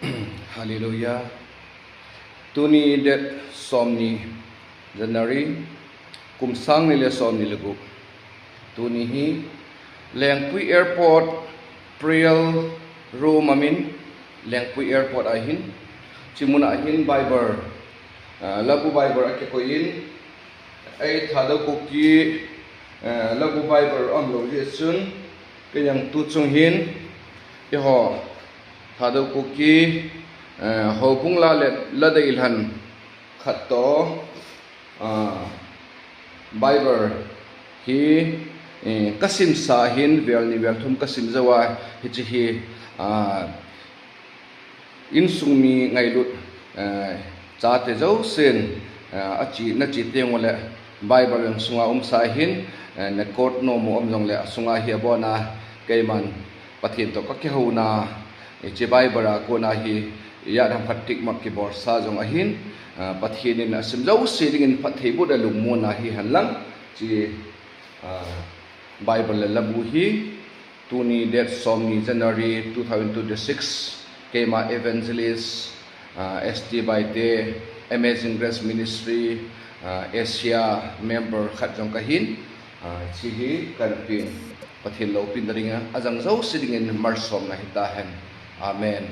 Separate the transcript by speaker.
Speaker 1: Hallelujah. Tuni det somni January kum sang ni le somni lugu. Tuni hi Lengpui Airport Priel Romamin Lengpui Airport ahin Chimuna ahin Bible lagu Bible ake ko in ai thada ko ki lagu Bible amlo yesun kayang tu chung hin ho thada ko ki ho pung la le la dei han khat to Bible hi kasim sahin vel ni vel thum kasim zawa hi chi hi in sungmi ngai lut cha te zo sen achi na chi teng wala Bible ang sunga sahin na court no mo jong le sunga hi abona kaiman pathin to ka ke hona chi Bible ko na hi ya ram phatik mak ki bor sa jong ahin pathin in asim zo siring pathei bu da lung mo na hi hanlang chi Bible labu hi tuni det somni January 2026 kema evangelist ST by the Amazing Grace Ministry Asia member khat jong kahin chi hi kanpin pathin lo pin ringa ajang zo sidingin marsom na hitahan amen.